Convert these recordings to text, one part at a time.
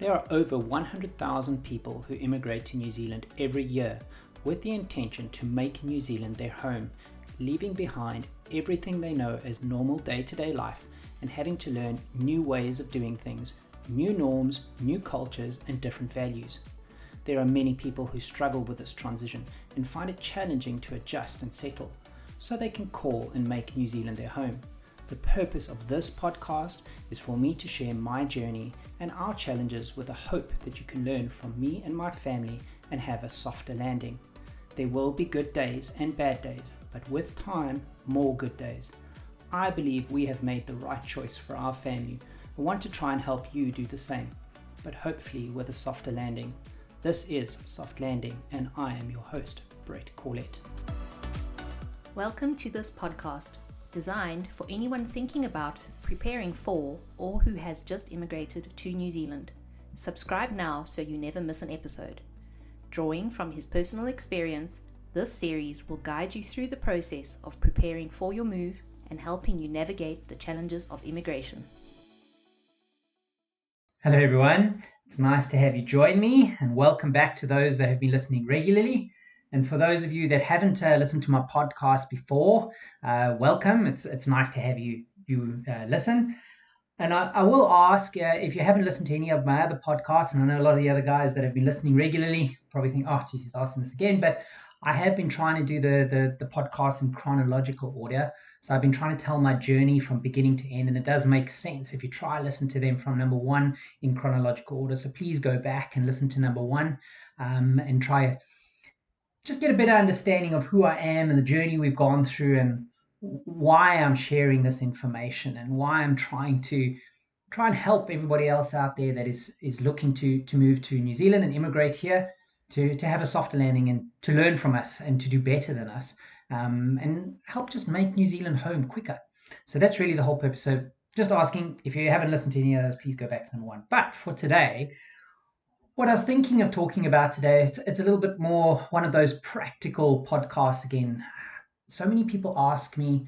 There are over 100,000 people who immigrate to New Zealand every year with the intention to make New Zealand their home, leaving behind everything they know as normal day-to-day life and having to learn new ways of doing things, new norms, new cultures, and different values. There are many people who struggle with this transition and find it challenging to adjust and settle, so they can call and make New Zealand their home. The purpose of this podcast is for me to share my journey and our challenges with the hope that you can learn from me and my family and have a softer landing. There will be good days and bad days, but with time, more good days. I believe we have made the right choice for our family. I want to try and help you do the same, but hopefully with a softer landing. This is Soft Landing, and I am your host, Brett Corlett. Welcome to this podcast, designed for anyone thinking about, preparing for, or who has just immigrated to New Zealand. Subscribe now so you never miss an episode. Drawing from his personal experience, this series will guide you through the process of preparing for your move and helping you navigate the challenges of immigration. Hello everyone, it's nice to have you join me, and welcome back to those that have been listening regularly. And for those of you that haven't listened to my podcast before, welcome. It's nice to have you listen. And I will ask, if you haven't listened to any of my other podcasts, and I know a lot of the other guys that have been listening regularly probably think, oh, geez, he's asking this again. But I have been trying to do the podcast in chronological order. So I've been trying to tell my journey from beginning to end, and it does make sense if you try listen to them from number one in chronological order. So please go back and listen to number one and try just get a better understanding of who I am and the journey we've gone through and why I'm sharing this information and why I'm trying and help everybody else out there that is looking to move to New Zealand and immigrate here to have a softer landing and to learn from us and to do better than us and help just make New Zealand home quicker. So that's really the whole purpose. So just asking, if you haven't listened to any of those, please go back to number one. But for today, what I was thinking of talking about today, it's a little bit more one of those practical podcasts again. So many people ask me,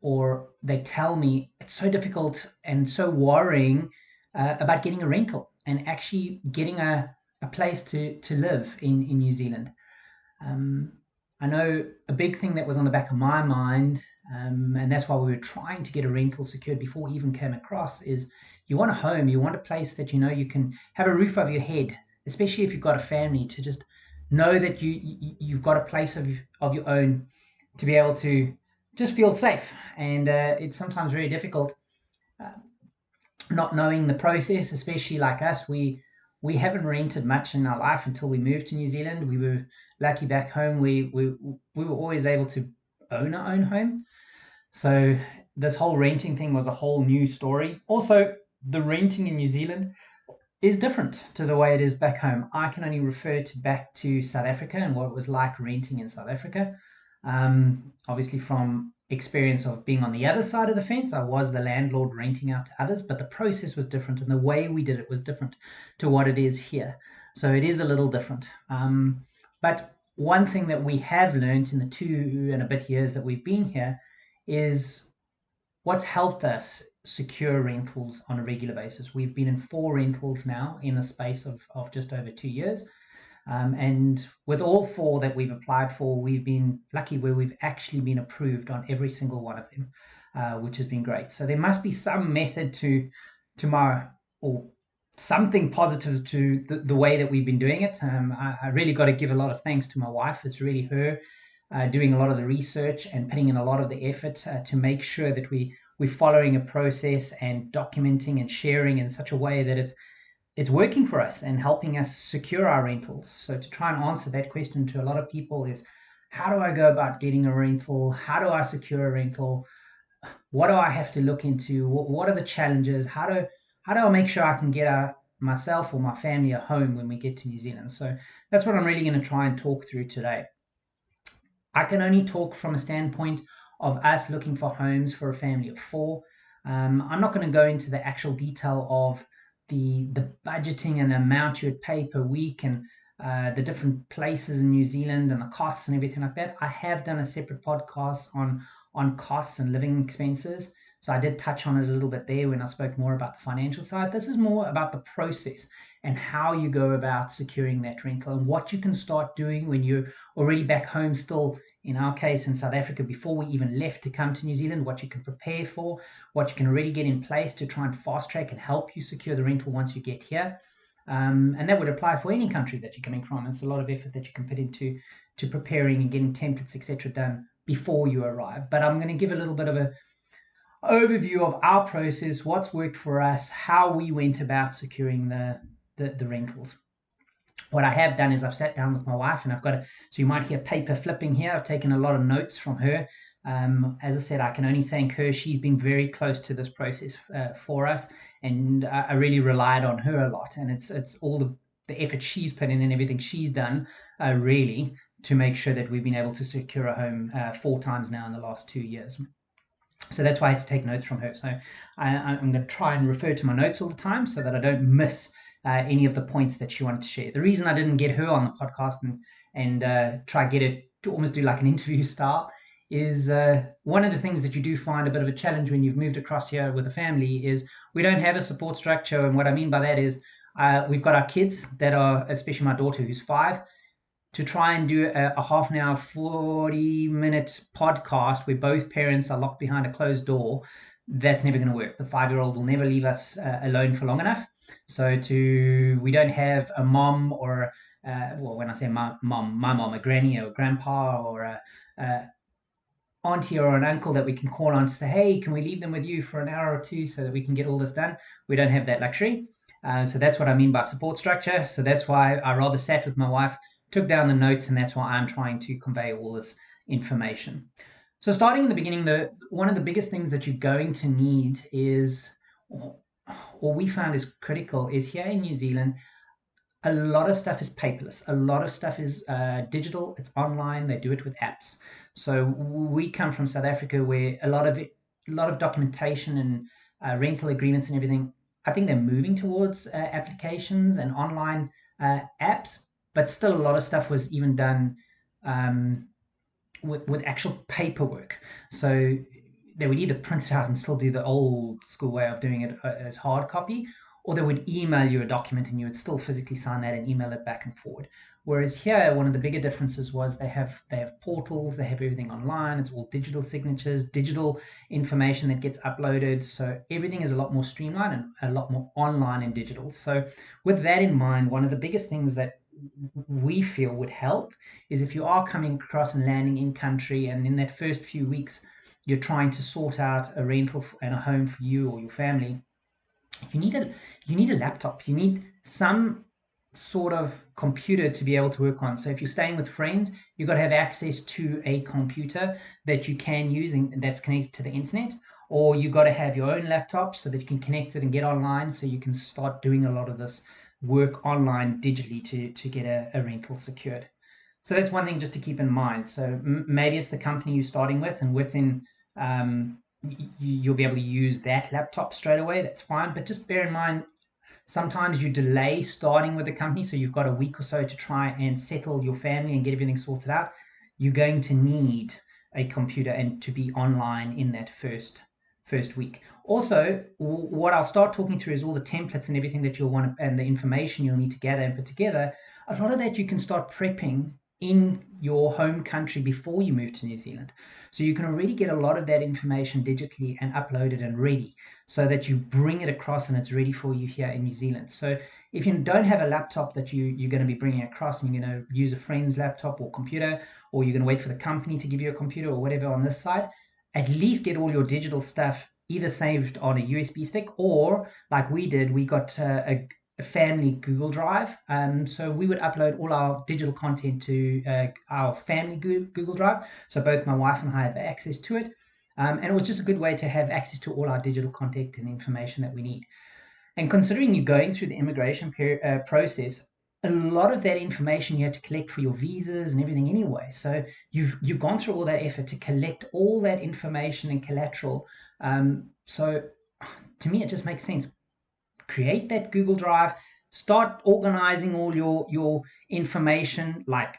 or they tell me it's so difficult and so worrying about getting a rental and actually getting a place to live in New Zealand. I know a big thing that was on the back of my mind, and that's why we were trying to get a rental secured before we even came across, is you want a home, you want a place that you know you can have a roof over your head, especially if you've got a family, to just know that you've got a place of your own to be able to just feel safe. And it's sometimes very difficult not knowing the process, especially like us. We haven't rented much in our life until we moved to New Zealand. We were lucky back home. We were always able to own our own home. So this whole renting thing was a whole new story. Also, the renting in New Zealand is different to the way it is back home. I can only refer back to South Africa and what it was like renting in South Africa. Obviously from experience of being on the other side of the fence, I was the landlord renting out to others, but the process was different and the way we did it was different to what it is here. So it is a little different. But one thing that we have learned in the 2 and a bit years that we've been here is what's helped us secure rentals on a regular basis. We've been in 4 rentals now in the space of just over 2 years. And with all 4 that we've applied for, we've been lucky where we've actually been approved on every single one of them, which has been great. So there must be some method to or something positive to the way that we've been doing it. I really got to give a lot of thanks to my wife. It's really her doing a lot of the research and putting in a lot of the effort to make sure that we're following a process and documenting and sharing in such a way that it's working for us and helping us secure our rentals. So to try and answer that question to a lot of people is, how do I go about getting a rental? How do I secure a rental? What do I have to look into? What are the challenges? How do I make sure I can get myself or my family a home when we get to New Zealand? So that's what I'm really going to try and talk through today. I can only talk from a standpoint of us looking for homes for a family of 4. I'm not going to go into the actual detail of the budgeting and the amount you would pay per week and the different places in New Zealand and the costs and everything like that. I have done a separate podcast on costs and living expenses. So I did touch on it a little bit there when I spoke more about the financial side. This is more about the process and how you go about securing that rental and what you can start doing when you're already back home still, in our case in South Africa, before we even left to come to New Zealand, what you can prepare for, what you can already get in place to try and fast track and help you secure the rental once you get here. And that would apply for any country that you're coming from. It's a lot of effort that you can put into preparing and getting templates, etc., done before you arrive. But I'm going to give a little bit of a overview of our process, what's worked for us, how we went about securing the rentals. What I have done is I've sat down with my wife and I've got so you might hear paper flipping here. I've taken a lot of notes from her. As I said, I can only thank her. She's been very close to this process for us, and I really relied on her a lot. And it's all the effort she's put in and everything she's done, really, to make sure that we've been able to secure a home 4 times now in the last 2 years. So that's why I had to take notes from her. So I'm going to try and refer to my notes all the time so that I don't miss any of the points that she wanted to share. The reason I didn't get her on the podcast and try get it to almost do like an interview style is one of the things that you do find a bit of a challenge when you've moved across here with a family is we don't have a support structure. And what I mean by that is we've got our kids that are, especially my daughter who's 5, to try and do a half an hour, 40-minute podcast where both parents are locked behind a closed door. That's never going to work. The 5-year-old will never leave us alone for long enough. So we don't have a mom or, well, when I say my mom, a granny or a grandpa or a auntie or an uncle that we can call on to say, hey, can we leave them with you for an hour or 2 so that we can get all this done? We don't have that luxury. So that's what I mean by support structure. So that's why I rather sat with my wife, took down the notes, and that's why I'm trying to convey all this information. So starting in the beginning, one of the biggest things that you're going to need is, or we found is critical, is here in New Zealand, a lot of stuff is paperless. A lot of stuff is digital. It's online. They do it with apps. So we come from South Africa, where a lot of documentation and rental agreements and everything, I think they're moving towards applications and online apps, but still a lot of stuff was even done with actual paperwork. So they would either print it out and still do the old school way of doing it as hard copy, or they would email you a document and you would still physically sign that and email it back and forward. Whereas here, one of the bigger differences was they have portals, they have everything online. It's all digital signatures, digital information that gets uploaded. So everything is a lot more streamlined and a lot more online and digital. So with that in mind, one of the biggest things that we feel would help is if you are coming across and landing in country, and in that first few weeks, you're trying to sort out a rental and a home for you or your family, you need a laptop. You need some sort of computer to be able to work on. So if you're staying with friends, you've got to have access to a computer that you can use and that's connected to the internet, or you've got to have your own laptop so that you can connect it and get online, so you can start doing a lot of this work online digitally to get a rental secured. So that's one thing just to keep in mind. So maybe it's the company you're starting with, and within you'll be able to use that laptop straight away. That's fine. But just bear in mind, sometimes you delay starting with a company, so you've got a week or so to try and settle your family and get everything sorted out. You're going to need a computer and to be online in that first week. Also, what I'll start talking through is all the templates and everything that you'll want to, and the information you'll need to gather and put together. A lot of that you can start prepping in your home country before you move to New Zealand. So you can already get a lot of that information digitally and uploaded and ready, so that you bring it across and it's ready for you here in New Zealand. So if you don't have a laptop that you're going to be bringing across, and you're going to use a friend's laptop or computer, or you're going to wait for the company to give you a computer or whatever on this side, at least get all your digital stuff either saved on a USB stick, or like we did, we got a family Google Drive. So we would upload all our digital content to our family Google Drive. So both my wife and I have access to it. And it was just a good way to have access to all our digital content and information that we need. And considering you're going through the immigration process, a lot of that information you had to collect for your visas and everything anyway. So you've gone through all that effort to collect all that information and collateral. So to me, it just makes sense. Create that Google Drive, start organizing all your information, like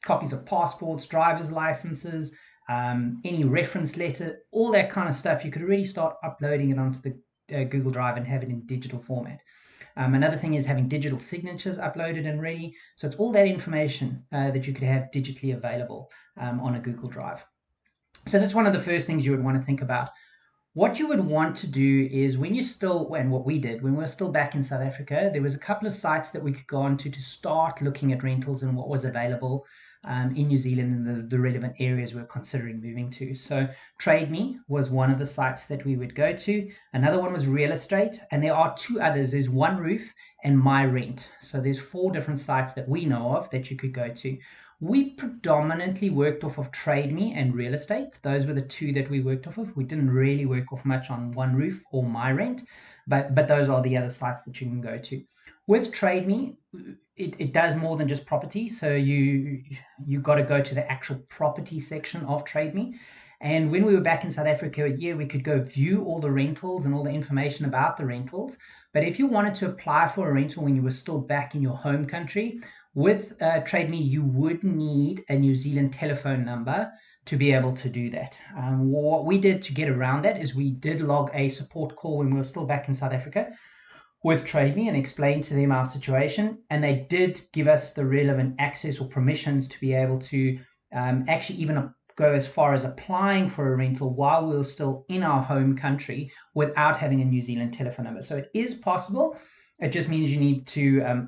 copies of passports, driver's licenses, any reference letter, all that kind of stuff. You could really start uploading it onto the Google Drive and have it in digital format. Another thing is having digital signatures uploaded and ready. So it's all that information that you could have digitally available on a Google Drive. So that's one of the first things you would want to think about. What you would want to do is when you're still, and what we did when we were still back in South Africa, there was a couple of sites that we could go onto to start looking at rentals and what was available in New Zealand and the relevant areas we we're considering moving to. So Trade Me was one of the sites that we would go to. Another one was Real Estate, and there are two others. There's One Roof and My Rent. So there's 4 different sites that we know of that you could go to. We predominantly worked off of Trade Me and Real Estate. Those were the 2 that we worked off of. We didn't really work off much on One Roof or My Rent, but those are the other sites that you can go to. With Trade Me, it does more than just property. So you got to go to the actual property section of Trade Me. And when we were back in South Africa, yeah, we could go view all the rentals and all the information about the rentals. But if you wanted to apply for a rental when you were still back in your home country, with Trade Me, you would need a New Zealand telephone number to be able to do that. What we did to get around that is we did log a support call when we were still back in South Africa with Trade Me and explained to them our situation. And they did give us the relevant access or permissions to be able to actually even go as far as applying for a rental while we were still in our home country without having a New Zealand telephone number. So it is possible. It just means you need to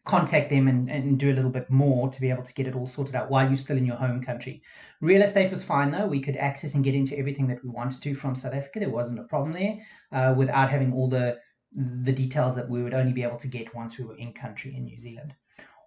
contact them and do a little bit more to be able to get it all sorted out while you're still in your home country. Real estate was fine though. We could access and get into everything that we wanted to from South Africa. There wasn't a problem there without having all the details that we would only be able to get once we were in country in New Zealand.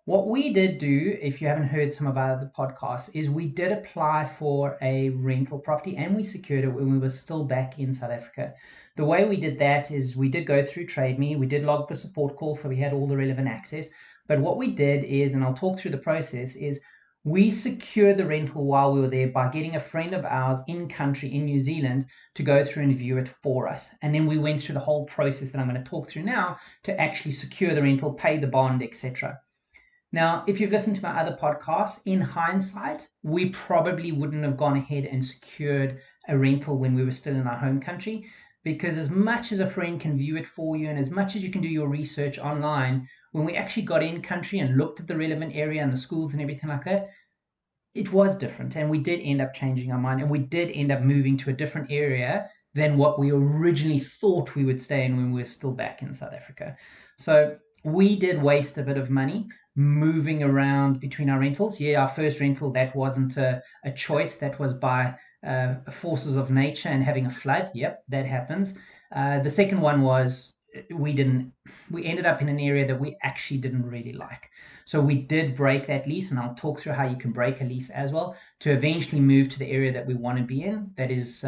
What we did do, if you haven't heard some of our other podcasts, is we did apply for a rental property and we secured it when we were still back in South Africa. The way we did that is we did go through Trade Me, we did log the support call, so we had all the relevant access. But what we did is, and I'll talk through the process, is we secured the rental while we were there by getting a friend of ours in country in New Zealand to go through and view it for us. And then we went through the whole process that I'm going to talk through now to actually secure the rental, pay the bond, etc. Now, if you've listened to my other podcasts, in hindsight, we probably wouldn't have gone ahead and secured a rental when we were still in our home country, because as much as a friend can view it for you and as much as you can do your research online, when we actually got in country and looked at the relevant area and the schools and everything like that, it was different. And we did end up changing our mind and we did end up moving to a different area than what we originally thought we would stay in when we were still back in South Africa. So we did waste a bit of money moving around between our rentals. Yeah, our first rental, that wasn't a choice. That was by forces of nature and having a flood. Yep, that happens. The second one was we ended up in an area that we actually didn't really like. So we did break that lease, and I'll talk through how you can break a lease as well to eventually move to the area that we want to be in, that is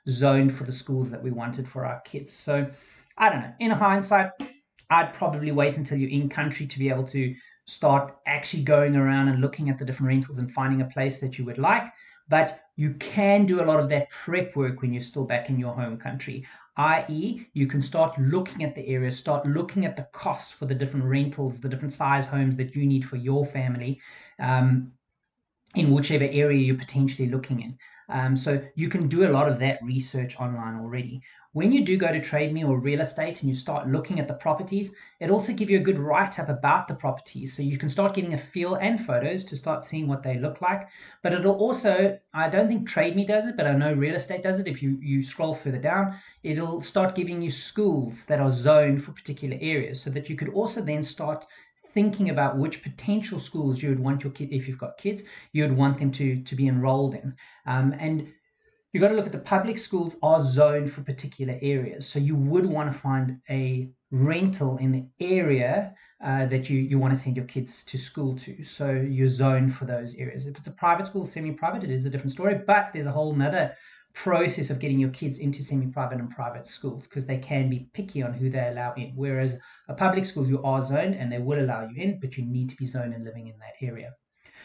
zoned for the schools that we wanted for our kids. So I don't know. In hindsight, I'd probably wait until you're in country to be able to start actually going around and looking at the different rentals and finding a place that you would like. But you can do a lot of that prep work when you're still back in your home country, i.e., you can start looking at the area, start looking at the costs for the different rentals, the different size homes that you need for your family. In whichever area you're potentially looking in. So you can do a lot of that research online already. When you do go to Trade Me or Real Estate and you start looking at the properties, it also gives you a good write-up about the properties. So you can start getting a feel and photos to start seeing what they look like. But it'll also, I don't think Trade Me does it, but I know Real Estate does it. If you scroll further down, it'll start giving you schools that are zoned for particular areas so that you could also then start thinking about which potential schools you would want your kid, if you've got kids, you would want them to be enrolled in. And you've got to look at the public schools are zoned for particular areas. So you would want to find a rental in the area that you want to send your kids to school to. So you're zoned for those areas. If it's a private school, semi-private, it is a different story, but there's a whole nother process of getting your kids into semi-private and private schools because they can be picky on who they allow in. Whereas a public school, you are zoned and they will allow you in, but you need to be zoned and living in that area.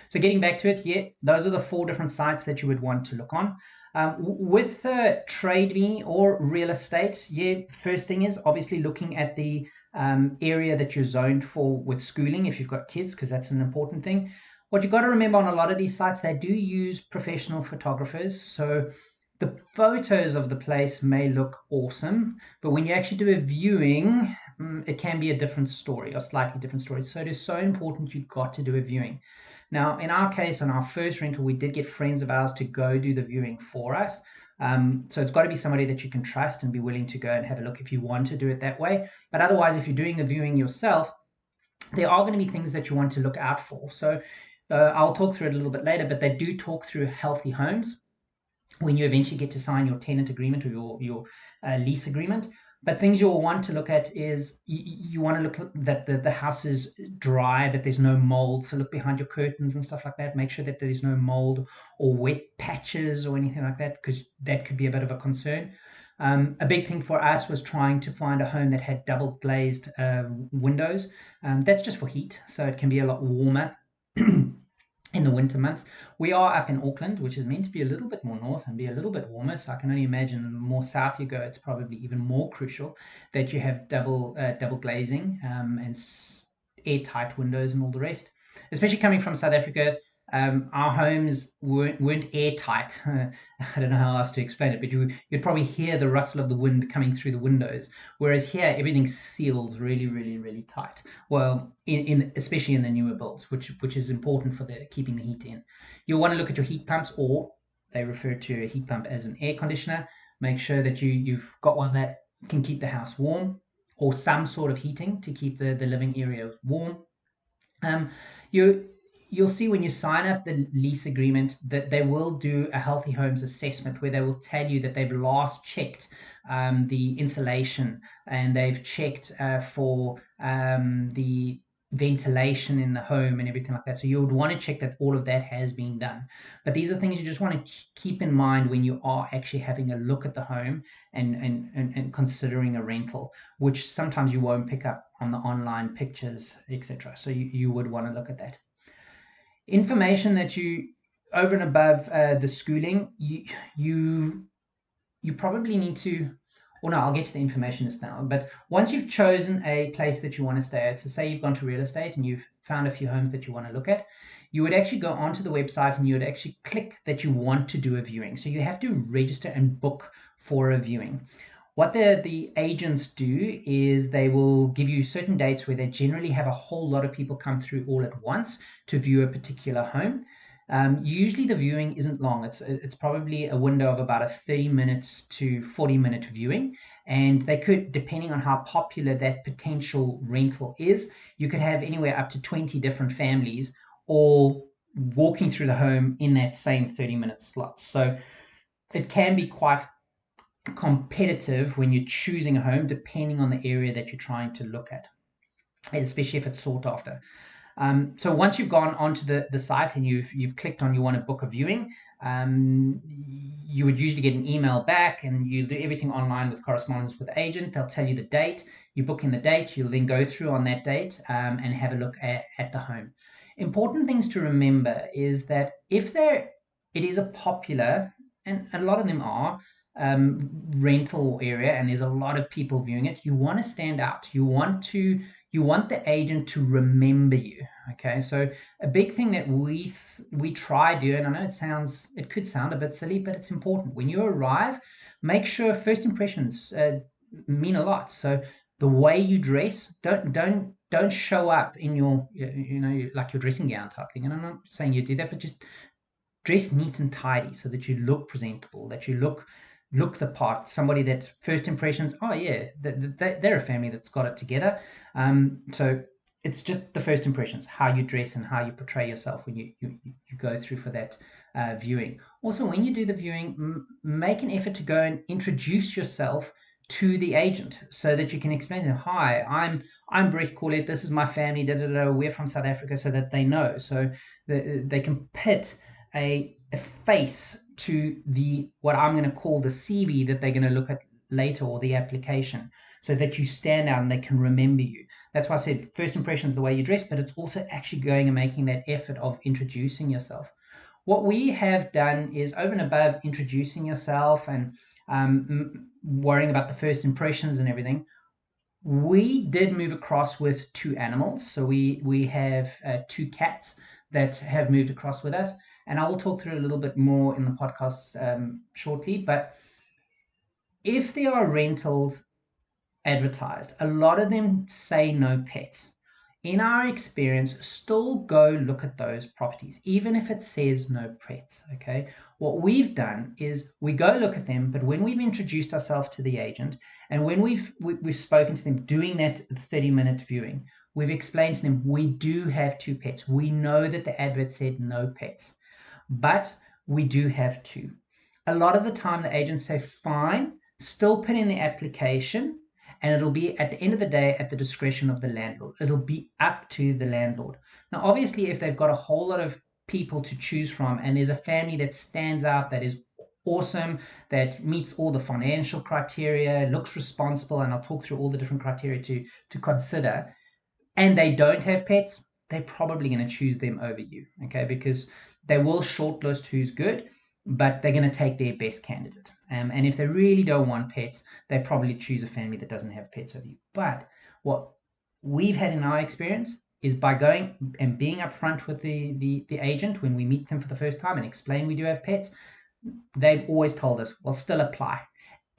So getting back to it, yeah, those are the 4 different sites that you would want to look on. With Trade Me or Real Estate, yeah, first thing is obviously looking at the area that you're zoned for with schooling if you've got kids, because that's an important thing. what you got to remember on a lot of these sites, they do use professional photographers. So the photos of the place may look awesome, but when you actually do a viewing, it can be a different story, or slightly different story. So it is so important you've got to do a viewing. Now, in our case, on our first rental, we did get friends of ours to go do the viewing for us. So it's got to be somebody that you can trust and be willing to go and have a look if you want to do it that way. But otherwise, if you're doing the viewing yourself, there are going to be things that you want to look out for. So I'll talk through it a little bit later, but they do talk through healthy homes when you eventually get to sign your tenant agreement or your lease agreement. But things you'll want to look at is you want to look that the house is dry, that there's no mold. So look behind your curtains and stuff like that. Make sure that there's no mold or wet patches or anything like that, because that could be a bit of a concern. A big thing for us was trying to find a home that had double glazed windows. That's just for heat, so it can be a lot warmer in the winter months. We are up in Auckland, which is meant to be a little bit more north and be a little bit warmer. So I can only imagine the more south you go, it's probably even more crucial that you have double glazing and airtight windows and all the rest. Especially coming from South Africa, our homes weren't airtight. I don't know how else to explain it, but you'd probably hear the rustle of the wind coming through the windows. Whereas here, everything's sealed really, really, really tight. Well, in especially in the newer builds, which is important for the keeping the heat in. You'll want to look at your heat pumps, or they refer to a heat pump as an air conditioner. Make sure that you've got one that can keep the house warm, or some sort of heating to keep the living area warm. Um, you you'll see when you sign up the lease agreement that they will do a healthy homes assessment, where they will tell you that they've last checked the insulation, and they've checked for the ventilation in the home and everything like that. So you would want to check that all of that has been done. But these are things you just want to keep in mind when you are actually having a look at the home and considering a rental, which sometimes you won't pick up on the online pictures, etc. So you would want to look at that information that you, over and above the schooling, you probably need to, or no, I'll get to the information just now. But once you've chosen a place that you want to stay at, so say you've gone to real estate and you've found a few homes that you want to look at, you would actually go onto the website and you would actually click that you want to do a viewing. So you have to register and book for a viewing. What the agents do is they will give you certain dates where they generally have a whole lot of people come through all at once to view a particular home. Usually the viewing isn't long. It's probably a window of about a 30 minutes to 40-minute viewing. And they could, depending on how popular that potential rental is, you could have anywhere up to 20 different families all walking through the home in that same 30-minute slot. So it can be quite competitive when you're choosing a home, depending on the area that you're trying to look at, especially if it's sought after. So once you've gone onto the site and you've clicked on you want to book a viewing, you would usually get an email back, and you do everything online with correspondence with the agent. They'll tell you the date. You book in the date. You'll then go through on that date and have a look at the home. Important things to remember is that if it is a popular, and a lot of them are, rental area, and there's a lot of people viewing it, you want to stand out. You want the agent to remember you. Okay, so a big thing that we try do, and I know it could sound a bit silly, but it's important. When you arrive, make sure first impressions mean a lot. So the way you dress, don't show up in your like your dressing gown type thing. And I'm not saying you do that, but just dress neat and tidy so that you look presentable, that you look the part. Somebody that first impressions, oh yeah, they're a family that's got it together. So it's just the first impressions, how you dress and how you portray yourself when you go through for that viewing. Also, when you do the viewing, make an effort to go and introduce yourself to the agent so that you can explain to them, hi, I'm Brett Corlett, this is my family, we're from South Africa, so that they know. So they can pit a face to what I'm going to call the CV that they're going to look at later, or the application, so that you stand out and they can remember you. That's why I said first impression is the way you dress, but it's also actually going and making that effort of introducing yourself. What we have done is, over and above introducing yourself and worrying about the first impressions and everything, we did move across with two animals. So we have two cats that have moved across with us. And I will talk through it a little bit more in the podcast shortly. But if there are rentals advertised, a lot of them say no pets. In our experience, still go look at those properties, even if it says no pets. Okay. What we've done is we go look at them, but when we've introduced ourselves to the agent and when we've spoken to them doing that 30-minute viewing, we've explained to them we do have two pets. We know that the advert said no pets, but we do have two. A lot of the time, the agents say, fine, still put in the application, and it'll be at the end of the day at the discretion of the landlord. It'll be up to the landlord. Now, obviously, if they've got a whole lot of people to choose from, and there's a family that stands out, that is awesome, that meets all the financial criteria, looks responsible, and I'll talk through all the different criteria to consider, and they don't have pets, they're probably going to choose them over you, okay? Because they will shortlist who's good, but they're going to take their best candidate. And if they really don't want pets, they probably choose a family that doesn't have pets over you. But what we've had in our experience is by going and being upfront with the agent when we meet them for the first time and explain we do have pets, they've always told us, well, still apply.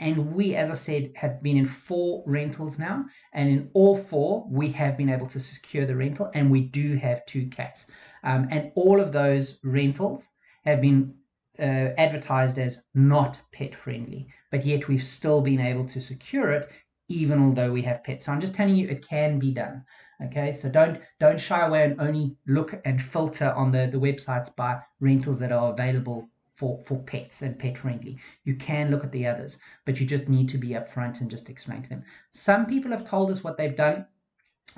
And we, as I said, have been in 4 rentals now. And in all 4, we have been able to secure the rental. And we do have 2 cats. And all of those rentals have been advertised as not pet friendly. But yet we've still been able to secure it, even although we have pets. So I'm just telling you, it can be done. Okay, so don't shy away and only look and filter on the websites by rentals that are available for pets and pet friendly. You can look at the others, but you just need to be upfront and just explain to them. Some people have told us what they've done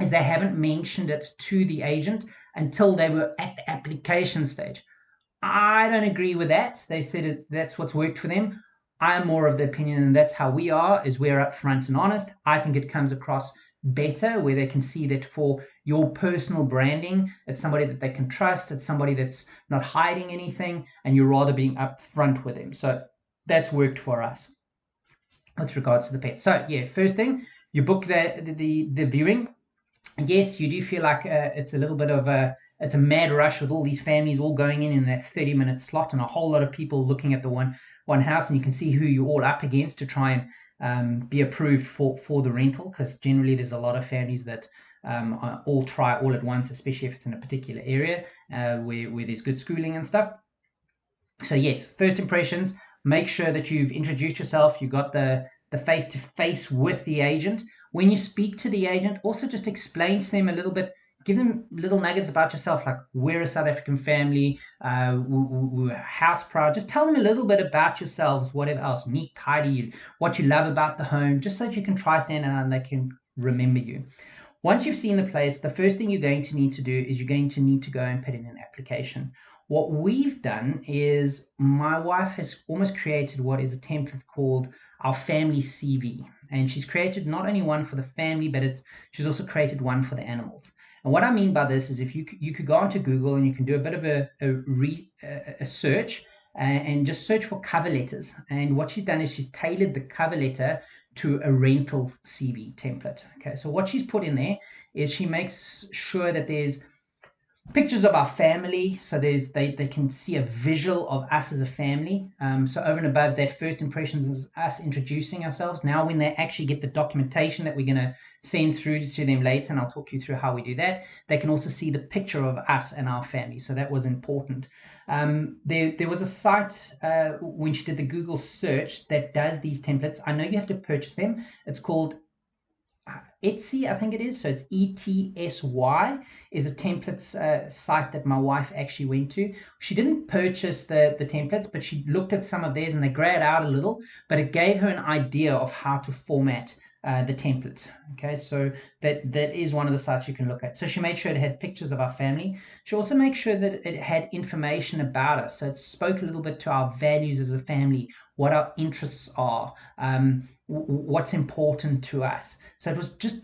is they haven't mentioned it to the agent until they were at the application stage. I don't agree with that. They said that's what's worked for them. I'm more of the opinion, and that's how we are, is we're upfront and honest. I think it comes across better where they can see that for your personal branding, it's somebody that they can trust, it's somebody that's not hiding anything, and you're rather being upfront with them. So that's worked for us with regards to the pet. So yeah, first thing, you book the viewing. Yes, you do feel like it's a little bit of it's a mad rush with all these families all going in that 30-minute slot and a whole lot of people looking at the one house, and you can see who you're all up against to try and be approved for the rental, because generally there's a lot of families that all try all at once, especially if it's in a particular area where there's good schooling and stuff. So yes, first impressions, make sure that you've introduced yourself, you got the face-to-face with the agent. When you speak to the agent, also just explain to them a little bit, give them little nuggets about yourself, like we're a South African family, we're house proud. Just tell them a little bit about yourselves, whatever else, neat, tidy, what you love about the home, just so that you can try stand out and they can remember you. Once you've seen the place, the first thing you're going to need to do is you're going to need to go and put in an application. What we've done is my wife has almost created what is a template called our family CV. And she's created not only one for the family, but she's also created one for the animals. And what I mean by this is if you could go onto Google and you can do a bit of a search and just search for cover letters. And what she's done is she's tailored the cover letter to a rental CV template. Okay, so what she's put in there is she makes sure that there's pictures of our family, so they can see a visual of us as a family. So over and above that, first impressions is us introducing ourselves. Now when they actually get the documentation that we're going to send through to them later, and I'll talk you through how we do that, they can also see the picture of us and our family. So that was important. There was a site when she did the Google search that does these templates. I know you have to purchase them. It's called Etsy, I think it is. So it's ETSY, is a templates site that my wife actually went to. She didn't purchase the templates, but she looked at some of theirs and they grayed out a little, but it gave her an idea of how to format the template. Okay, so that is one of the sites you can look at. So she made sure it had pictures of our family. She also made sure that it had information about us. So it spoke a little bit to our values as a family, what our interests are, what's important to us. So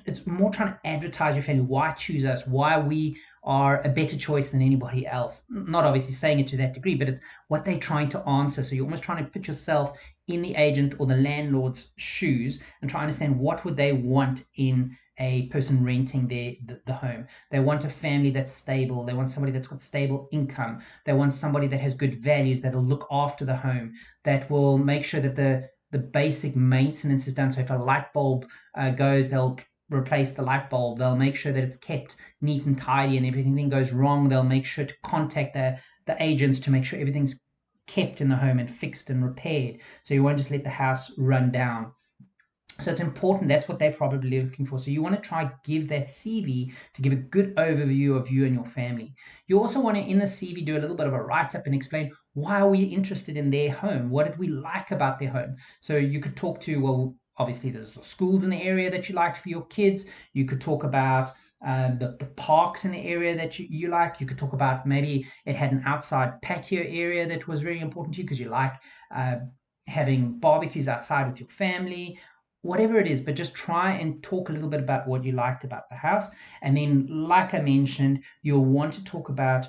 it's more trying to advertise your family, why choose us, why we are a better choice than anybody else. Not obviously saying it to that degree, but it's what they're trying to answer. So you're almost trying to put yourself in the agent or the landlord's shoes and try to understand what would they want in a person renting the home. They want a family that's stable. They want somebody that's got stable income. They want somebody that has good values, that'll look after the home, that will make sure that the basic maintenance is done. So if a light bulb goes, they'll replace the light bulb. They'll make sure that it's kept neat and tidy, and if anything goes wrong, they'll make sure to contact the agents to make sure everything's kept in the home and fixed and repaired. So you won't just let the house run down. So it's important. That's what they're probably looking for. So you want to try give that CV to give a good overview of you and your family. You also want to, in the CV, do a little bit of a write-up and explain why are we interested in their home? What did we like about their home? So you could talk to, well, obviously there's schools in the area that you liked for your kids. You could talk about the parks in the area that you like. You could talk about maybe it had an outside patio area that was very important to you because you like uh, having barbecues outside with your family, whatever it is, but just try and talk a little bit about what you liked about the house. And then, like I mentioned, you'll want to talk about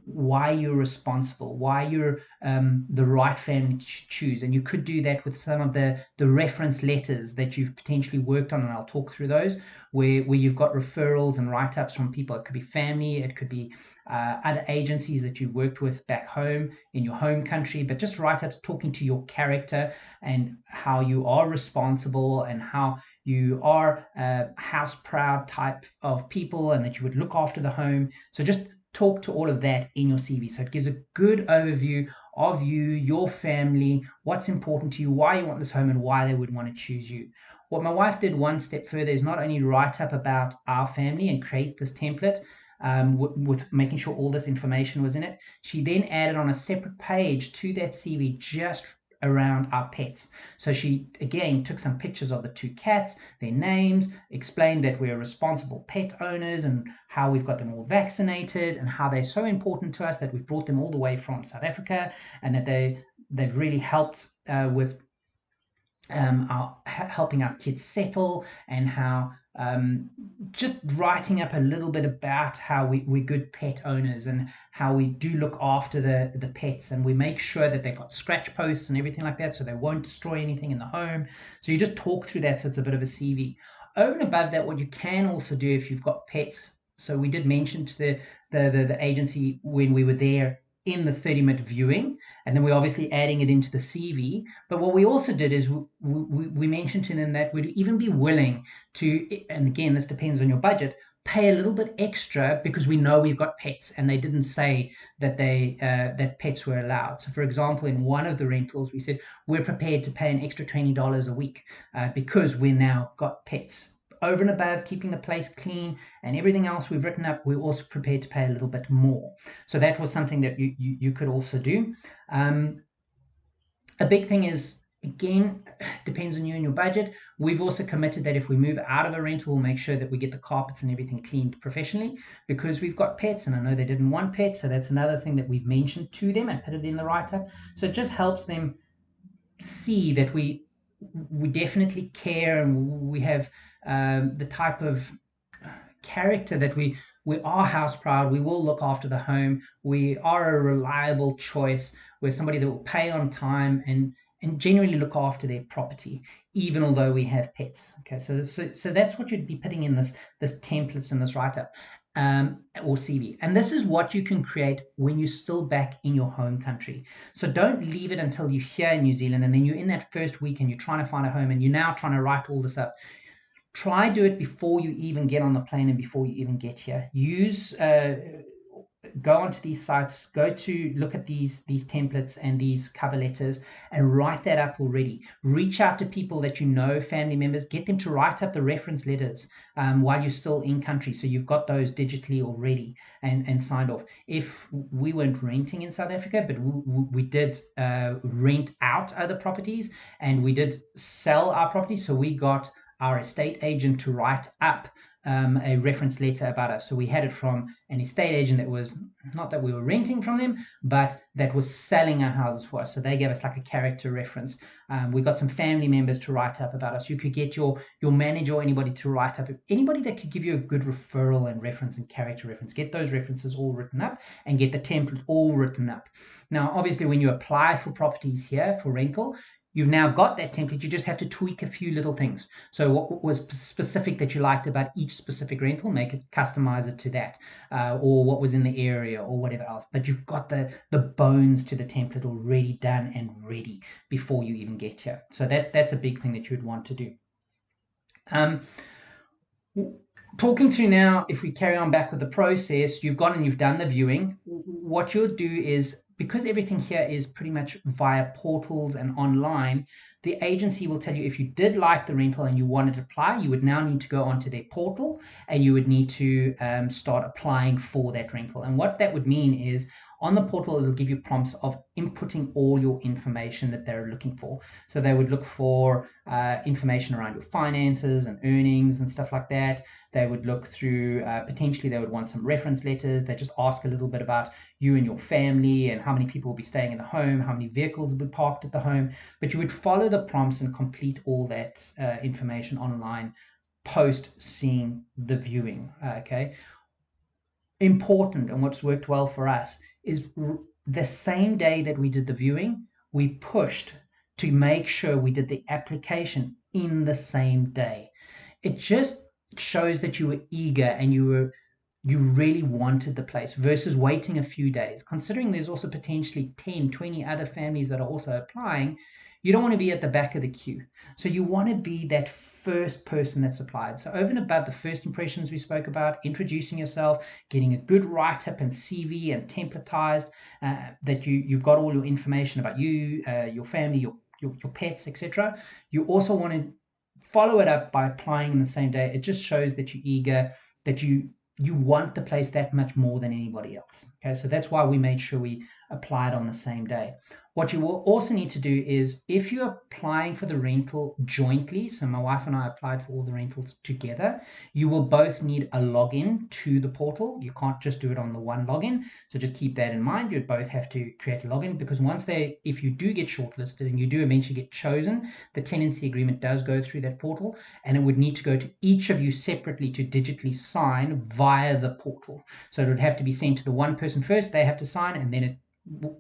why you're responsible, why you're the right family to choose. And you could do that with some of the reference letters that you've potentially worked on, and I'll talk through those, where you've got referrals and write-ups from people. It could be family, it could be other agencies that you worked with back home in your home country, but just write-ups talking to your character and how you are responsible and how you are a house proud type of people and that you would look after the home. So just talk to all of that in your CV. So it gives a good overview of you, your family, what's important to you, why you want this home, and why they would want to choose you. What my wife did one step further is not only write up about our family and create this template with making sure all this information was in it, she then added on a separate page to that CV just around our pets. So she again took some pictures of the two cats, their names, explained that we're responsible pet owners and how we've got them all vaccinated and how they're so important to us that we've brought them all the way from South Africa, and that they've really helped with helping our kids settle, and how just writing up a little bit about how we're good pet owners and how we do look after the pets, and we make sure that they've got scratch posts and everything like that so they won't destroy anything in the home. So you just talk through that, so it's a bit of a CV. Over and above that, what you can also do if you've got pets, so we did mention to the agency when we were there in the 30-minute viewing, and then we're obviously adding it into the CV. But what we also did is we mentioned to them that we'd even be willing to, and again, this depends on your budget, pay a little bit extra because we know we've got pets, and they didn't say that that pets were allowed. So, for example, in one of the rentals, we said we're prepared to pay an extra $20 a week because we now got pets. Over and above keeping the place clean and everything else we've written up, we're also prepared to pay a little bit more. So that was something that you could also do. A big thing is, again, depends on you and your budget. We've also committed that if we move out of a rental, we'll make sure that we get the carpets and everything cleaned professionally because we've got pets, and I know they didn't want pets. So that's another thing that we've mentioned to them and put it in the write-up. So it just helps them see that we definitely care, and we have the type of character that we are house proud. We will look after the home. We are a reliable choice. We're somebody that will pay on time and genuinely look after their property, even although we have pets. Okay, so that's what you'd be putting in this templates and this write-up. Or CV. And this is what you can create when you're still back in your home country. So don't leave it until you're here in New Zealand and then you're in that first week and you're trying to find a home and you're now trying to write all this up. Try do it before you even get on the plane and before you even get here. Go onto these sites, go to look at these templates and these cover letters and write that up already. Reach out to people that you know, family members, get them to write up the reference letters while you're still in country, so you've got those digitally already and signed off. If we weren't renting in South Africa, but we did rent out other properties and we did sell our property, so we got our estate agent to write up a reference letter about us. So we had it from an estate agent that was not that we were renting from them, but that was selling our houses for us. So they gave us like a character reference. We got some family members to write up about us. You could get your manager or anybody to write up, anybody that could give you a good referral and reference and character reference. Get those references all written up and get the template all written up. Now, obviously, when you apply for properties here for rental, You've now got that template. You just have to tweak a few little things. So what was specific that you liked about each specific rental, make it, customize it to that, or what was in the area or whatever else. But you've got the bones to the template already done and ready before you even get here. So that's a big thing that you would want to do. Talking through now, if we carry on back with the process, you've gone and you've done the viewing. What you'll do is, because everything here is pretty much via portals and online, the agency will tell you if you did like the rental and you wanted to apply, you would now need to go onto their portal and you would need to start applying for that rental. And what that would mean is, on the portal, it'll give you prompts of inputting all your information that they're looking for. So they would look for information around your finances and earnings and stuff like that. They would look through, potentially they would want some reference letters. They just ask a little bit about you and your family and how many people will be staying in the home, how many vehicles will be parked at the home. But you would follow the prompts and complete all that information online post seeing the viewing. Okay. Important, and what's worked well for us is the same day that we did the viewing, we pushed to make sure we did the application in the same day. It just shows that you were eager and you really wanted the place versus waiting a few days. Considering there's also potentially 10, 20 other families that are also applying, you don't want to be at the back of the queue. So you want to be that first person that's applied. So over and above the first impressions we spoke about, introducing yourself, getting a good write-up and CV and templatized, that you've got all your information about you, your family, your pets, etc. You also want to follow it up by applying in the same day. It just shows that you're eager, that you want the place that much more than anybody else. Okay, so that's why we made sure we applied on the same day. What you will also need to do is, if you're applying for the rental jointly, so my wife and I applied for all the rentals together, you will both need a login to the portal. You can't just do it on the one login. So just keep that in mind. You'd both have to create a login, because if you do get shortlisted and you do eventually get chosen, the tenancy agreement does go through that portal, and it would need to go to each of you separately to digitally sign via the portal. So it would have to be sent to the one person first, they have to sign, and then it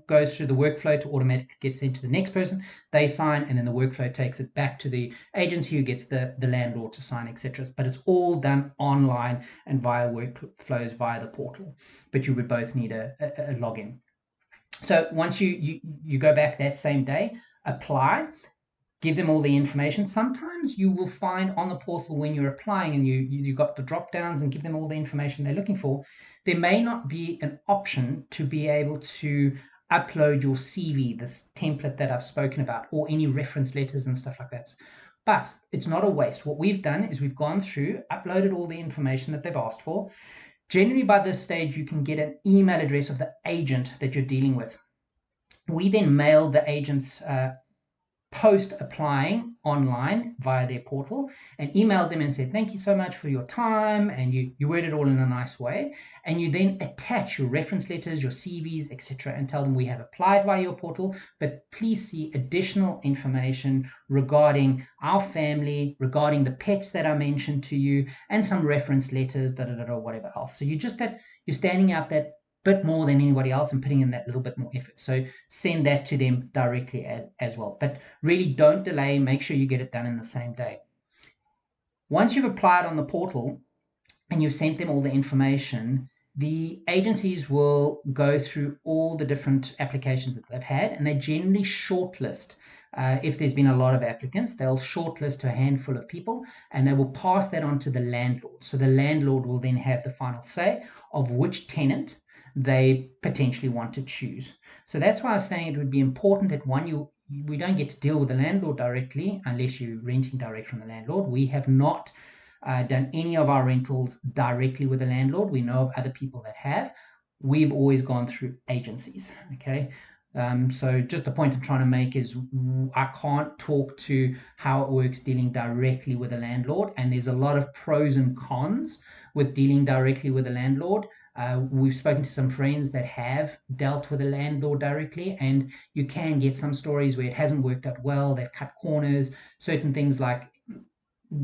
goes through the workflow to automatically get sent to the next person, they sign, and then the workflow takes it back to the agency who gets the landlord to sign, etc. But it's all done online and via workflows via the portal. But you would both need a login. So once you go back that same day, apply, give them all the information. Sometimes you will find on the portal when you're applying and you got the drop downs and give them all the information they're looking for, there may not be an option to be able to upload your CV, this template that I've spoken about, or any reference letters and stuff like that. But it's not a waste. What we've done is we've gone through, uploaded all the information that they've asked for. Generally, by this stage, you can get an email address of the agent that you're dealing with. We then mailed the agent's post applying online via their portal, and emailed them and said, thank you so much for your time, and you word it all in a nice way, and you then attach your reference letters, your CVs, etc., and tell them we have applied via your portal, but please see additional information regarding our family, regarding the pets that I mentioned to you, and some reference letters, whatever else. So you're standing out that bit more than anybody else and putting in that little bit more effort. So send that to them directly as well. But really don't delay. Make sure you get it done in the same day. Once you've applied on the portal and you've sent them all the information, the agencies will go through all the different applications that they've had, and they generally shortlist. If there's been a lot of applicants, they'll shortlist to a handful of people, and they will pass that on to the landlord. So the landlord will then have the final say of which tenant they potentially want to choose. So that's why I was saying it would be important that we don't get to deal with the landlord directly unless you're renting direct from the landlord. We have not done any of our rentals directly with the landlord. We know of other people that have. We've always gone through agencies. Okay. So just the point I'm trying to make is I can't talk to how it works dealing directly with a landlord, and there's a lot of pros and cons with dealing directly with a landlord. We've spoken to some friends that have dealt with a landlord directly, and you can get some stories where it hasn't worked out well. They've cut corners, certain things like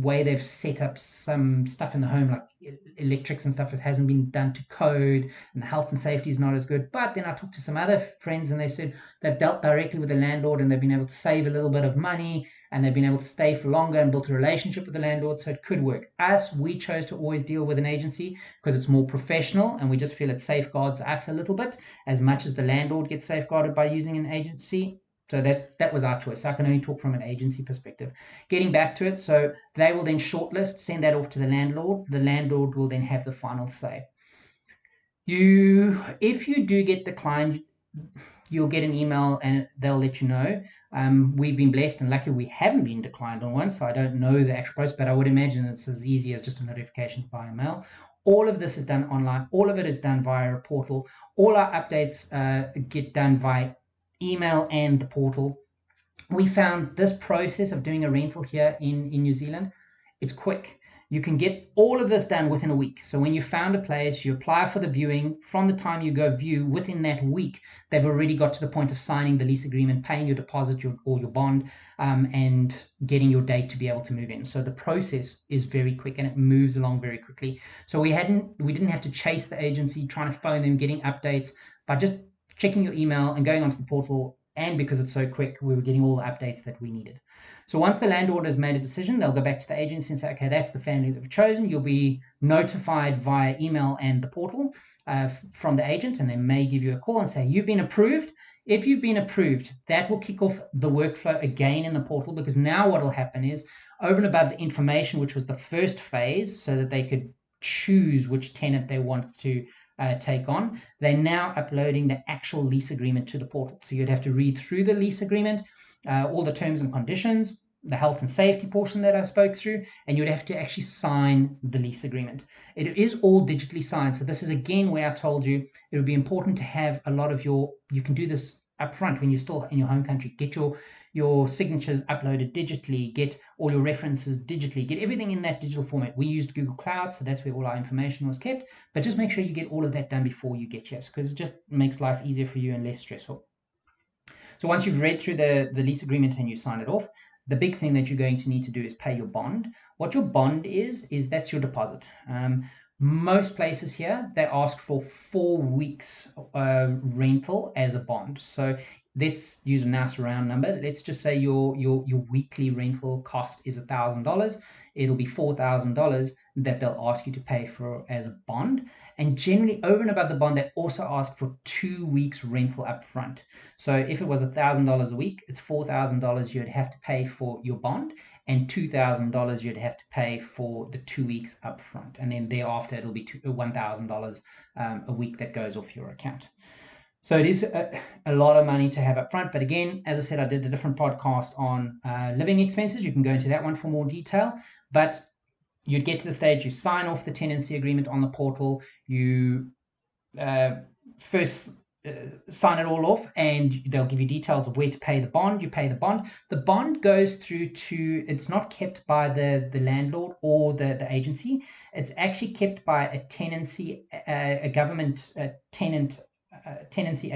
way they've set up some stuff in the home, like electrics and stuff, it hasn't been done to code, and the health and safety is not as good. But then I talked to some other friends, and they've said they've dealt directly with the landlord, and they've been able to save a little bit of money, and they've been able to stay for longer and built a relationship with the landlord, so it could work. We chose to always deal with an agency because it's more professional, and we just feel it safeguards us a little bit as much as the landlord gets safeguarded by using an agency. So that was our choice. I can only talk from an agency perspective. Getting back to it, so they will then shortlist, send that off to the landlord. The landlord will then have the final say. If you do get declined, you'll get an email and they'll let you know. We've been blessed and lucky we haven't been declined on one, so I don't know the actual process, but I would imagine it's as easy as just a notification via mail. All of this is done online. All of it is done via a portal. All our updates get done via email and the portal. We found this process of doing a rental here in New Zealand, it's quick. You can get all of this done within a week. So when you found a place, you apply for the viewing. From the time you go view, within that week, they've already got to the point of signing the lease agreement, paying your deposit or your bond, and getting your date to be able to move in. So the process is very quick and it moves along very quickly. So we didn't have to chase the agency, trying to phone them, getting updates. By just checking your email and going onto the portal, and because it's so quick, we were getting all the updates that we needed. So once the landlord has made a decision, they'll go back to the agency and say, okay, that's the family that we've chosen. You'll be notified via email and the portal from the agent, and they may give you a call and say, you've been approved. If you've been approved, that will kick off the workflow again in the portal, because now what will happen is, over and above the information, which was the first phase, so that they could choose which tenant they wanted to take on, they're now uploading the actual lease agreement to the portal. So you'd have to read through the lease agreement, all the terms and conditions, the health and safety portion that I spoke through, and you'd have to actually sign the lease agreement. It is all digitally signed. So this is again where I told you it would be important to have a lot of you can do this up front when you're still in your home country. Get your signatures uploaded digitally, get all your references digitally, get everything in that digital format. We used Google Cloud, so that's where all our information was kept, but just make sure you get all of that done before you get here, because it just makes life easier for you and less stressful. So once you've read through the lease agreement and you sign it off, the big thing that you're going to need to do is pay your bond. What your bond is that's your deposit. Most places here, they ask for 4 weeks rental as a bond. So let's use a nice round number. Let's just say your weekly rental cost is $1,000. It'll be $4,000 that they'll ask you to pay for as a bond. And generally, over and above the bond, they also ask for 2 weeks rental up front. So if it was $1,000 a week, it's $4,000 you'd have to pay for your bond, and $2,000 you'd have to pay for the 2 weeks up front. And then thereafter, it'll be $1,000 a week that goes off your account. So it is a lot of money to have up front. But again, as I said, I did a different podcast on living expenses. You can go into that one for more detail. But you'd get to the stage, you sign off the tenancy agreement on the portal, you first sign it all off, and they'll give you details of where to pay the bond. You pay the bond. The bond goes through to, it's not kept by the landlord or the agency. It's actually kept by a tenancy, a government tenant tenancy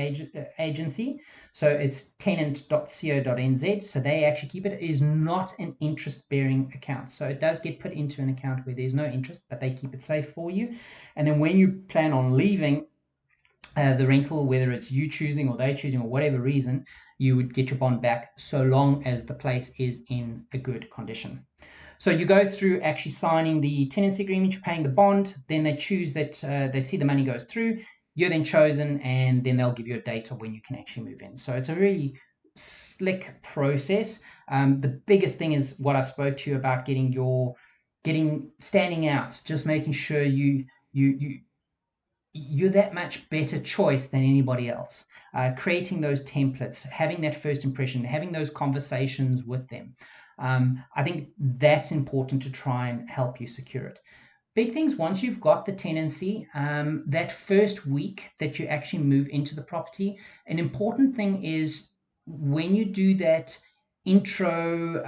agency. So it's tenant.co.nz. So they actually keep it. It is not an interest-bearing account. So it does get put into an account where there's no interest, but they keep it safe for you. And then when you plan on leaving the rental, whether it's you choosing or they choosing or whatever reason, you would get your bond back so long as the place is in a good condition. So you go through actually signing the tenancy agreement, you're paying the bond, then they choose that, they see the money goes through, you're then chosen, and then they'll give you a date of when you can actually move in. So it's a really slick process. The biggest thing is what I spoke to you about, standing out, just making sure you're that much better choice than anybody else. Creating those templates, having that first impression, having those conversations with them. I think that's important to try and help you secure it. Big things, once you've got the tenancy, that first week that you actually move into the property, an important thing is when you do that intro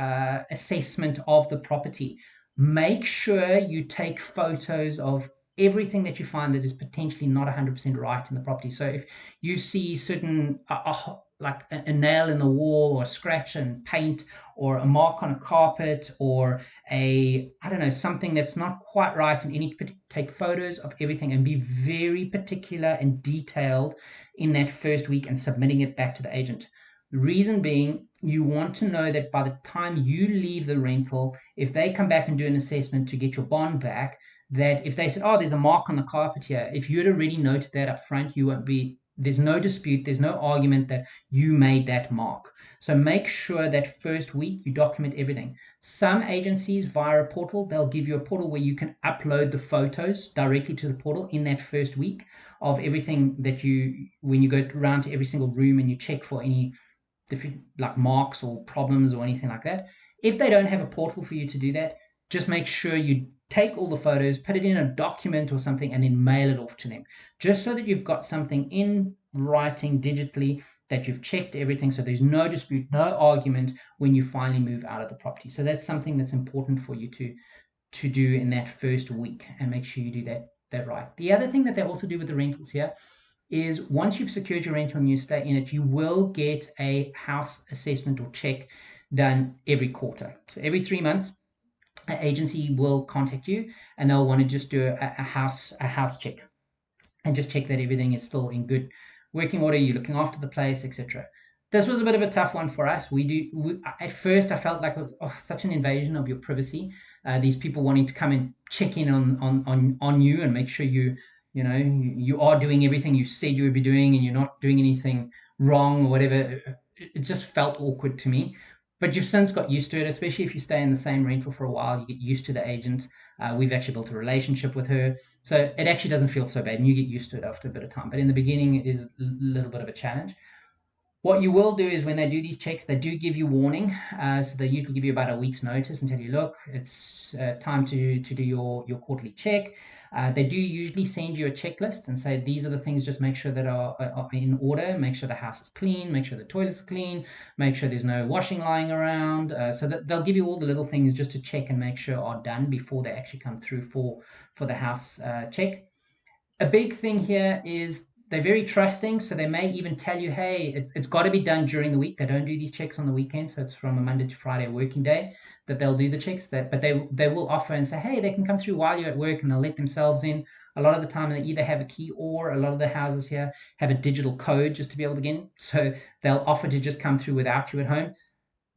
assessment of the property, make sure you take photos of everything that you find that is potentially not 100% right in the property. So if you see certain like a nail in the wall, or a scratch and paint, or a mark on a carpet, or I don't know, something that's not quite right, and you need to take photos of everything and be very particular and detailed in that first week and submitting it back to the agent. The reason being, you want to know that by the time you leave the rental, if they come back and do an assessment to get your bond back, that if they said, oh, there's a mark on the carpet here, if you'd already noted that up front, you won't be, there's no dispute, there's no argument that you made that mark. So make sure that first week you document everything. Some agencies via a portal, they'll give you a portal where you can upload the photos directly to the portal in that first week of everything that you, when you go around to every single room and you check for any different like marks or problems or anything like that. If they don't have a portal for you to do that, just make sure you take all the photos, put it in a document or something, and then mail it off to them, just so that you've got something in writing digitally that you've checked everything, so there's no dispute, no argument when you finally move out of the property. So that's something that's important for you to do in that first week, and make sure you do that right. The other thing that they also do with the rentals here is once you've secured your rental and you stay in it, you will get a house assessment or check done every quarter. So every 3 months, an agency will contact you and they'll want to just do a house check and just check that everything is still in good working order, you're looking after the place, etc. This was a bit of a tough one for us. At first I felt like it was such an invasion of your privacy. These people wanting to come and check in on you and make sure you are doing everything you said you would be doing and you're not doing anything wrong or whatever. It just felt awkward to me. But you've since got used to it, especially if you stay in the same rental for a while. You get used to the agent. We've actually built a relationship with her. So it actually doesn't feel so bad, and you get used to it after a bit of time. But in the beginning, it is a little bit of a challenge. What you will do is when they do these checks, they do give you warning. So they usually give you about a week's notice and tell you, look, it's time to do your quarterly check. They do usually send you a checklist and say, these are the things, just make sure that are in order, make sure the house is clean, make sure the toilets are clean, make sure there's no washing lying around. So that they'll give you all the little things just to check and make sure are done before they actually come through for the house check. A big thing here is they're very trusting, so they may even tell you, hey, it's got to be done during the week. They don't do these checks on the weekend, so it's from a Monday to Friday working day that they'll do the checks. But they will offer and say, hey, they can come through while you're at work, and they'll let themselves in. A lot of the time they either have a key, or a lot of the houses here have a digital code just to be able to get in, so they'll offer to just come through without you at home.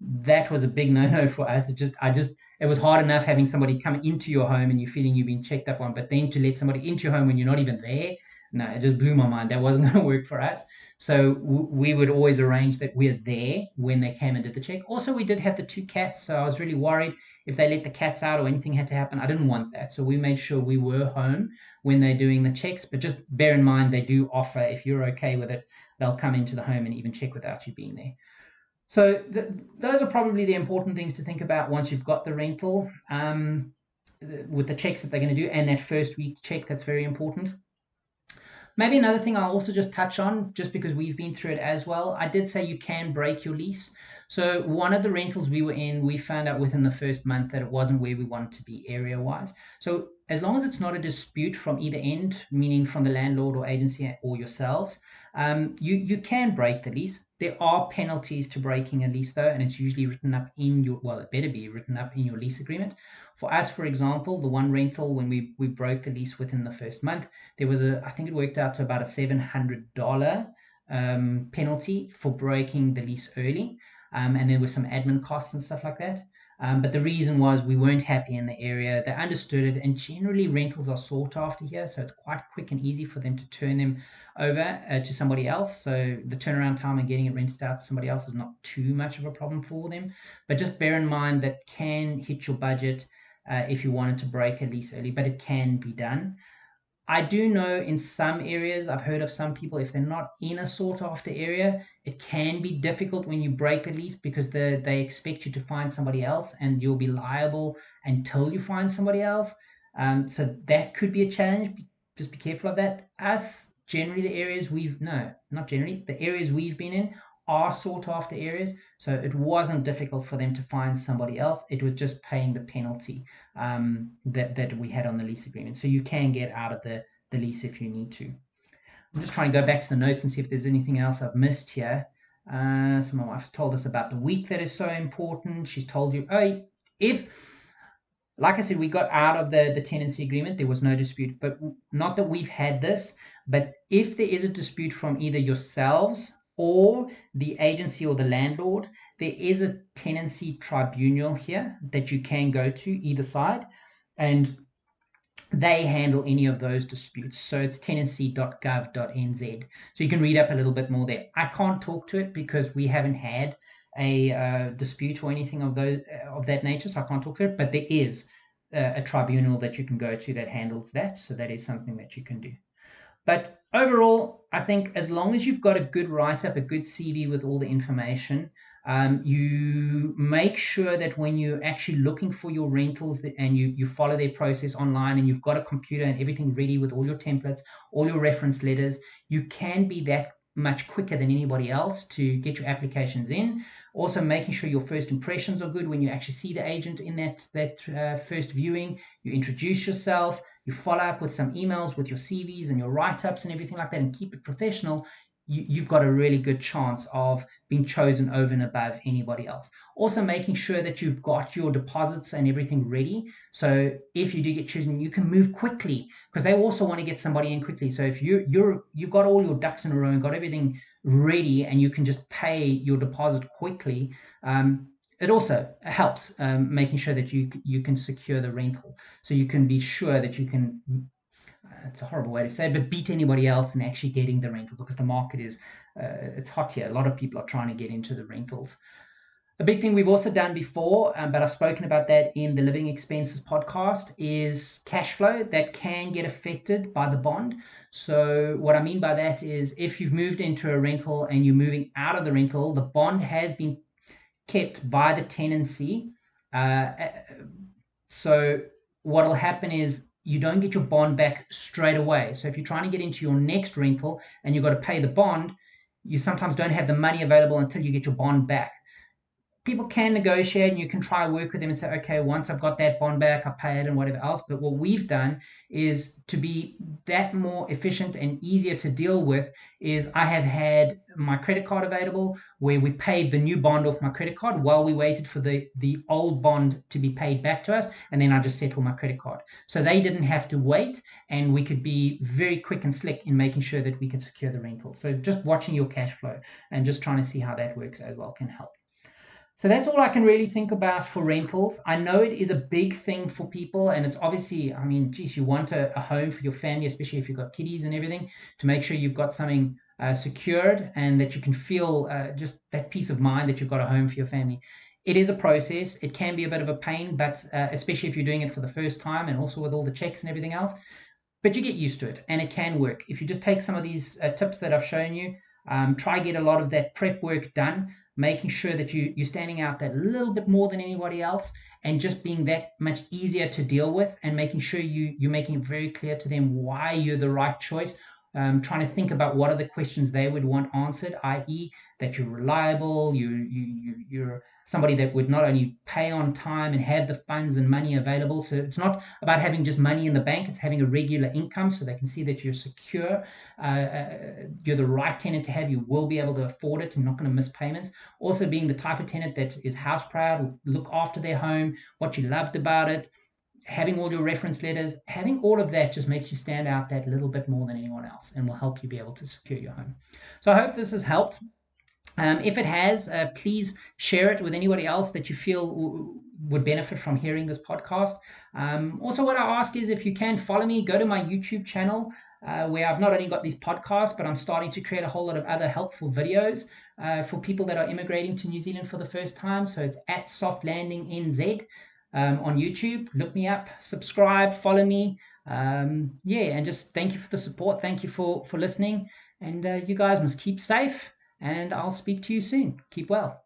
That was a big no-no for us. It was hard enough having somebody come into your home and you feeling you've been checked up on, but then to let somebody into your home when you're not even there, no, it just blew my mind. That wasn't going to work for us. So we would always arrange that we're there when they came and did the check. Also, we did have the two cats, so I was really worried if they let the cats out or anything had to happen. I didn't want that, so we made sure we were home when they're doing the checks. But just bear in mind, they do offer, if you're okay with it, they'll come into the home and even check without you being there. So those are probably the important things to think about once you've got the rental, with the checks that they're going to do, and that first week check, that's very important. Maybe another thing I'll also just touch on, just because we've been through it as well. I did say you can break your lease. So one of the rentals we were in, we found out within the first month that it wasn't where we wanted to be area-wise. So as long as it's not a dispute from either end, meaning from the landlord or agency or yourselves, you can break the lease. There are penalties to breaking a lease though, and it's usually written up in your, well, it better be written up in your lease agreement. For us, for example, the one rental, when we broke the lease within the first month, there was I think it worked out to about a $700 penalty for breaking the lease early. And there were some admin costs and stuff like that. But the reason was we weren't happy in the area. They understood it, and generally rentals are sought after here, so it's quite quick and easy for them to turn them over to somebody else. So the turnaround time and getting it rented out to somebody else is not too much of a problem for them. But just bear in mind that can hit your budget if you wanted to break a lease early, but it can be done. I do know in some areas, I've heard of some people, if they're not in a sought after area, it can be difficult when you break the lease because they expect you to find somebody else and you'll be liable until you find somebody else. So that could be a challenge. Just be careful of that. Us, generally, the areas we've, no, not generally, the areas we've been in are sought after areas. So it wasn't difficult for them to find somebody else. It was just paying the penalty that we had on the lease agreement. So you can get out of the lease if you need to. I'm just trying to go back to the notes and see if there's anything else I've missed here. So my wife has told us about the week that is so important. She's told you, oh, if like I said, we got out of the tenancy agreement. There was no dispute, but not that we've had this. But if there is a dispute from either yourselves or the agency or the landlord, there is a tenancy tribunal here that you can go to either side, and they handle any of those disputes. So it's tenancy.gov.nz. So you can read up a little bit more there. I can't talk to it because we haven't had a dispute or anything of that nature, so I can't talk to it. But there is a tribunal that you can go to that handles that. So that is something that you can do. But overall, I think as long as you've got a good write up, a good CV with all the information, you make sure that when you're actually looking for your rentals and you follow their process online and you've got a computer and everything ready with all your templates, all your reference letters, you can be that much quicker than anybody else to get your applications in. Also, making sure your first impressions are good when you actually see the agent in that first viewing. You introduce yourself, you follow up with some emails with your CVs and your write-ups and everything like that, and keep it professional. You've got a really good chance of being chosen over and above anybody else. Also, making sure that you've got your deposits and everything ready, so if you do get chosen, you can move quickly, because they also want to get somebody in quickly. So if you've got all your ducks in a row and got everything ready, and you can just pay your deposit quickly, it also helps making sure that you can secure the rental, so you can be sure that you can, it's a horrible way to say it, but beat anybody else in actually getting the rental, because the market is it's hot here. A lot of people are trying to get into the rentals. A big thing we've also done before, but I've spoken about that in the Living Expenses podcast, is cash flow that can get affected by the bond. So what I mean by that is, if you've moved into a rental and you're moving out of the rental, the bond has been kept by the tenancy. Uh, so what will happen is you don't get your bond back straight away. So if you're trying to get into your next rental and you've got to pay the bond, you sometimes don't have the money available until you get your bond back. People can negotiate, and you can try and work with them and say, okay, once I've got that bond back, I pay it and whatever else. But what we've done is, to be that more efficient and easier to deal with, is I have had my credit card available, where we paid the new bond off my credit card while we waited for the old bond to be paid back to us, and then I just settle my credit card. So they didn't have to wait, and we could be very quick and slick in making sure that we can secure the rental. So just watching your cash flow and just trying to see how that works as well can help. So that's all I can really think about for rentals. I know it is a big thing for people, and it's obviously, I mean, geez, you want a home for your family, especially if you've got kiddies and everything, to make sure you've got something secured, and that you can feel just that peace of mind that you've got a home for your family. It is a process. It can be a bit of a pain, but especially if you're doing it for the first time, and also with all the checks and everything else, but you get used to it, and it can work. If you just take some of these tips that I've shown you, try get a lot of that prep work done, making sure that you're standing out that little bit more than anybody else, and just being that much easier to deal with, and making sure you're making it very clear to them why you're the right choice. Trying to think about what are the questions they would want answered, i.e., that you're reliable, you're somebody that would not only pay on time and have the funds and money available. So it's not about having just money in the bank, it's having a regular income, so they can see that you're secure, you're the right tenant to have, you will be able to afford it and not going to miss payments. Also being the type of tenant that is house proud, will look after their home, what you loved about it, having all your reference letters, having all of that just makes you stand out that little bit more than anyone else, and will help you be able to secure your home. So I hope this has helped. If it has, please share it with anybody else that you feel would benefit from hearing this podcast. Also, what I ask is, if you can follow me, go to my YouTube channel, where I've not only got these podcasts, but I'm starting to create a whole lot of other helpful videos for people that are immigrating to New Zealand for the first time. So it's at Soft Landing NZ on YouTube. Look me up, subscribe, follow me. Yeah, and just thank you for the support. Thank you for listening. And you guys must keep safe, and I'll speak to you soon. Keep well.